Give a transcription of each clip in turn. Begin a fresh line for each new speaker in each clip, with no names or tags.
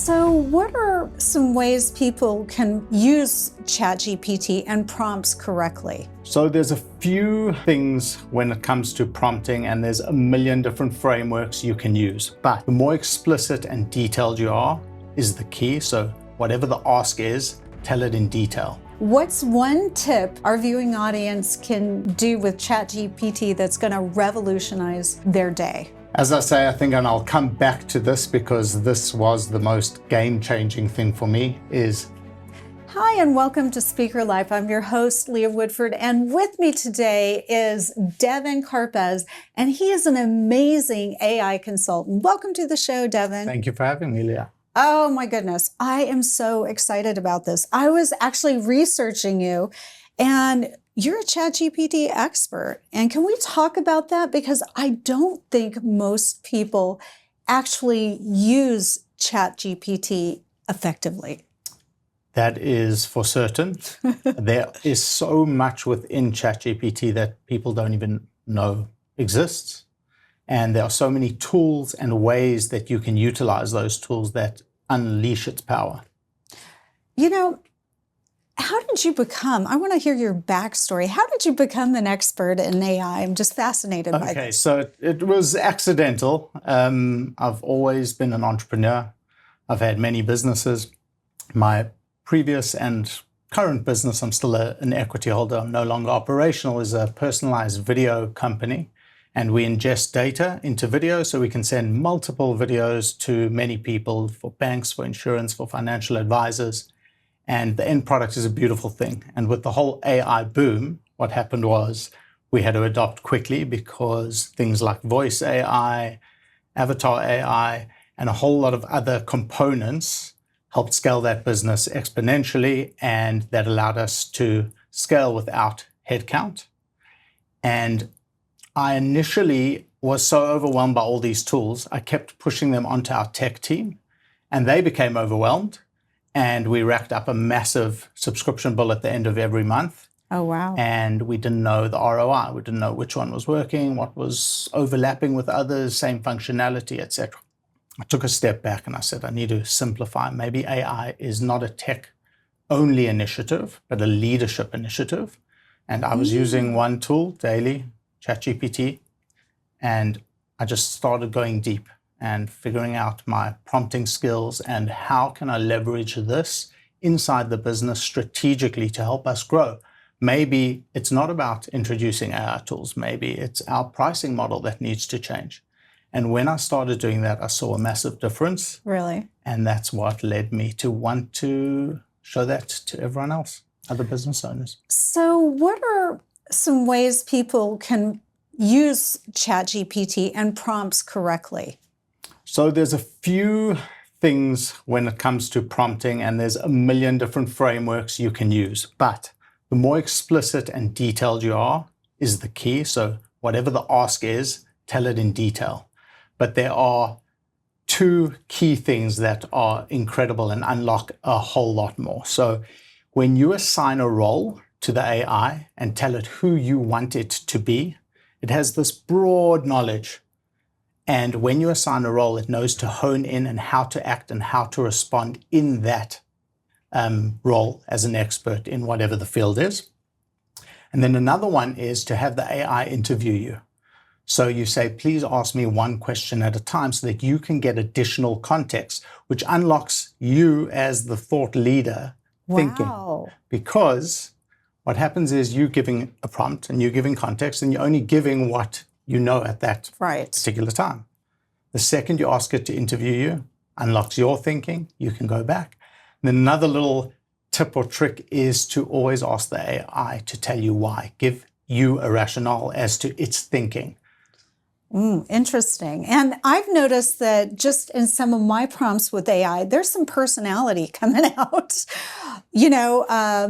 So what are some ways people can use ChatGPT and prompts correctly?
So there's a few things when it comes to prompting, and there's a million different frameworks you can use. But the more explicit and detailed you are is the key. So whatever the ask is, tell it in detail.
What's one tip our viewing audience can do with ChatGPT that's going to revolutionize their day?
As I say, I think, and I'll come back to this because this was the most game-changing thing for me, is...
Hi, and welcome to Speaker Life. I'm your host, Leah Woodford, and with me today is Devin Karpes, and he is an amazing AI consultant. Welcome to the show, Devin.
Thank you for having me, Leah.
Oh my goodness, I am so excited about this. I was actually researching you, and you're a ChatGPT expert. And can we talk about that? Because I don't think most people actually use ChatGPT effectively.
That is for certain. There is so much within ChatGPT that people don't even know exists. And there are so many tools and ways that you can utilize those tools that unleash its power.
You know, how did you become, I want to hear your backstory. How did you become an expert in AI? I'm just fascinated by this.
Okay, so it was accidental. I've always been an entrepreneur. I've had many businesses. My previous and current business, I'm still an equity holder. I'm no longer operational, is a personalized video company. And we ingest data into video so we can send multiple videos to many people, for banks, for insurance, for financial advisors. And the end product is a beautiful thing. And with the whole AI boom, what happened was we had to adopt quickly because things like voice AI, avatar AI, and a whole lot of other components helped scale that business exponentially. And that allowed us to scale without headcount. And I initially was so overwhelmed by all these tools, I kept pushing them onto our tech team, and they became overwhelmed. And we racked up a massive subscription bill at the end of every month.
Oh, wow.
And we didn't know the ROI. We didn't know which one was working, what was overlapping with others, same functionality, etc. I took a step back and I said, I need to simplify. Maybe AI is not a tech-only initiative, but a leadership initiative. And I was using one tool daily, ChatGPT, and I just started going deep and figuring out my prompting skills and how can I leverage this inside the business strategically to help us grow. Maybe it's not about introducing AI tools. Maybe it's our pricing model that needs to change. And when I started doing that, I saw a massive difference.
Really?
And that's what led me to want to show that to everyone else, other business owners.
So what are some ways people can use ChatGPT and prompts correctly?
So there's a few things when it comes to prompting, and there's a million different frameworks you can use. But the more explicit and detailed you are is the key. So whatever the ask is, tell it in detail. But there are two key things that are incredible and unlock a whole lot more. So when you assign a role to the AI and tell it who you want it to be, it has this broad knowledge. And when you assign a role, it knows to hone in and how to act and how to respond in that role as an expert in whatever the field is. And then another one is to have the AI interview you. So you say, please ask me one question at a time so that you can get additional context, which unlocks you as the thought leader thinking. Because what happens is you giving a prompt and you're giving context and you're only giving what you know at that particular time. The second you ask it to interview you, unlocks your thinking, you can go back. And then another little tip or trick is to always ask the AI to tell you why. Give you a rationale as to its thinking.
Interesting. And I've noticed that just in some of my prompts with AI, there's some personality coming out. You know,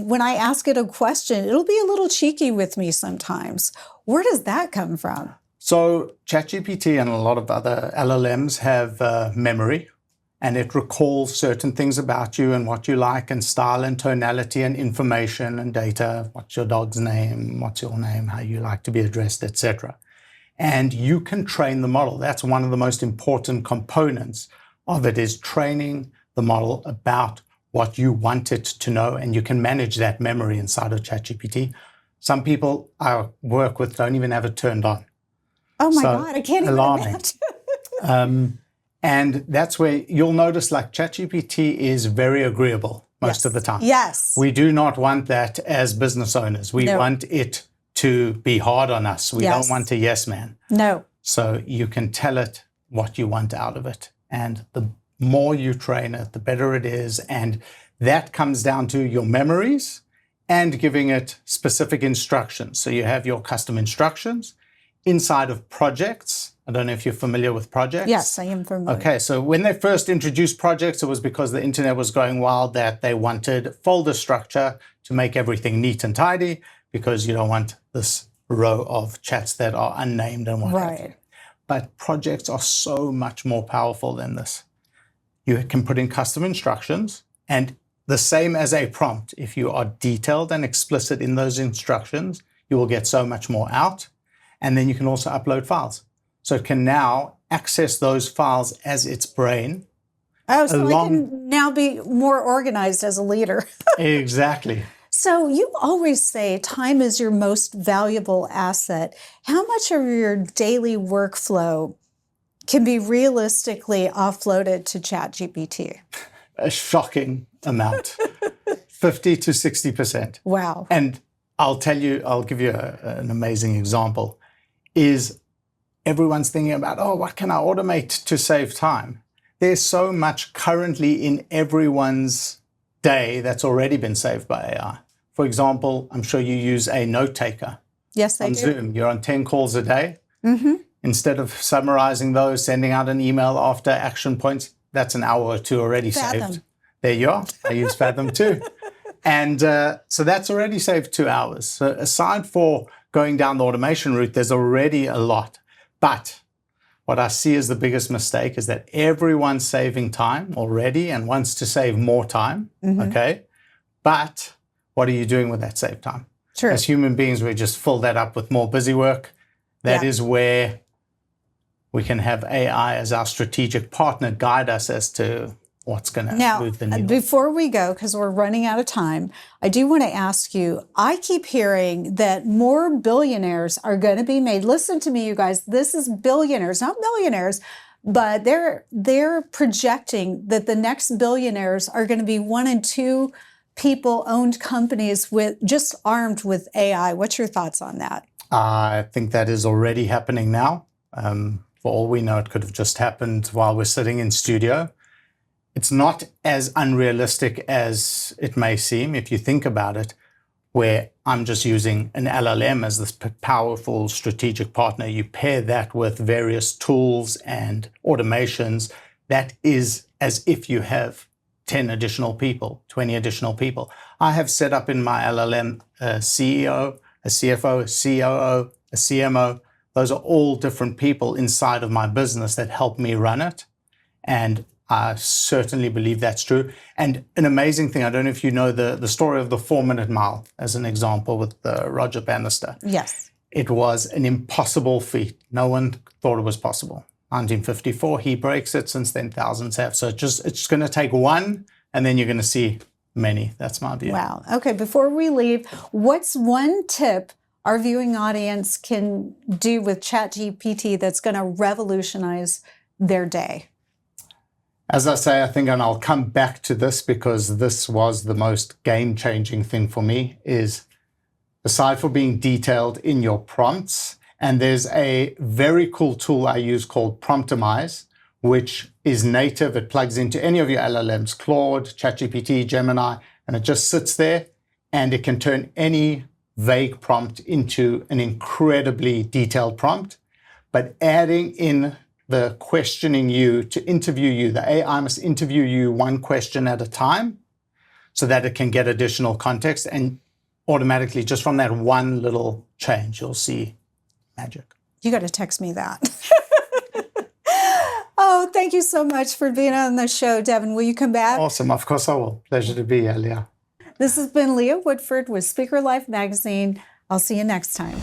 when I ask it a question, it'll be a little cheeky with me sometimes. Where does that come from?
So ChatGPT and a lot of other LLMs have memory, and it recalls certain things about you and what you like and style and tonality and information and data. What's your dog's name? What's your name? How you like to be addressed, etc. And you can train the model. That's one of the most important components of it, is training the model about what you want it to know, and you can manage that memory inside of ChatGPT. Some people I work with don't even have it turned on.
Oh my God, I can't even
alarming.
imagine.
And that's where you'll notice like ChatGPT is very agreeable most of the time.
Yes.
We do not want that as business owners. We
No.
want it to be hard on us. We
Yes.
don't want a yes man.
No.
So you can tell it what you want out of it. And the more you train it, the better it is. And that comes down to your memories and giving it specific instructions. So you have your custom instructions inside of projects. I don't know if you're familiar with projects.
Yes, I am familiar.
Okay, so when they first introduced projects, it was because the internet was going wild that they wanted folder structure to make everything neat and tidy, because you don't want this row of chats that are unnamed and what have you. But projects are so much more powerful than this. You can put in custom instructions, and the same as a prompt, if you are detailed and explicit in those instructions, you will get so much more out. And then you can also upload files. So it can now access those files as its brain.
Oh, so I can now be more organized as a leader.
Exactly.
So you always say time is your most valuable asset. How much of your daily workflow can be realistically offloaded to ChatGPT?
A shocking amount, 50 to 60%.
Wow.
And I'll give you an amazing example, is everyone's thinking about, oh, what can I automate to save time? There's so much currently in everyone's day that's already been saved by AI. For example, I'm sure you use a note taker.
Yes, I do.
On Zoom, you're on 10 calls a day.
Mm-hmm.
Instead of summarizing those, sending out an email after action points, that's an hour or two already saved. There you are. I use Fathom too. And so that's already saved 2 hours. So aside for going down the automation route, there's already a lot. But what I see as the biggest mistake is that everyone's saving time already and wants to save more time. Mm-hmm. Okay. But what are you doing with that saved time?
True.
As human beings, we just fill that up with more busy work. That is where we can have AI as our strategic partner guide us as to what's going to move the needle.
Before we go, because we're running out of time, I do want to ask you, I keep hearing that more billionaires are going to be made. Listen to me, you guys. This is billionaires, not millionaires, but they're projecting that the next billionaires are going to be 1 and 2 people-owned companies with just armed with AI. What's your thoughts on that?
I think that is already happening now. For all we know, it could have just happened while we're sitting in studio. It's not as unrealistic as it may seem if you think about it, where I'm just using an LLM as this powerful strategic partner. You pair that with various tools and automations. That is as if you have 10 additional people, 20 additional people. I have set up in my LLM a CEO, a CFO, a COO, a CMO. Those are all different people inside of my business that help me run it. And I certainly believe that's true. And an amazing thing, I don't know if you know the story of the 4-minute mile as an example with Roger Bannister.
Yes.
It was an impossible feat. No one thought it was possible. 1954, he breaks it. Since then, thousands have. So it's going to take one, and then you're going to see many. That's my view.
Wow. Okay, before we leave, what's one tip our viewing audience can do with ChatGPT that's going to revolutionize their day?
As I say, I think, and I'll come back to this because this was the most game-changing thing for me, is aside from being detailed in your prompts, and there's a very cool tool I use called Promptimize, which is native. It plugs into any of your LLMs, Claude, ChatGPT, Gemini, and it just sits there, and it can turn any vague prompt into an incredibly detailed prompt. But adding in the questioning you to interview you, the AI must interview you one question at a time so that it can get additional context. And automatically, just from that one little change, you'll see magic.
You got to text me that. Oh, thank you so much for being on the show, Devin. Will you come back?
Awesome. Of course I will. Pleasure to be here, Leah.
This has been Leah Woodford with Speaker Life Magazine. I'll see you next time.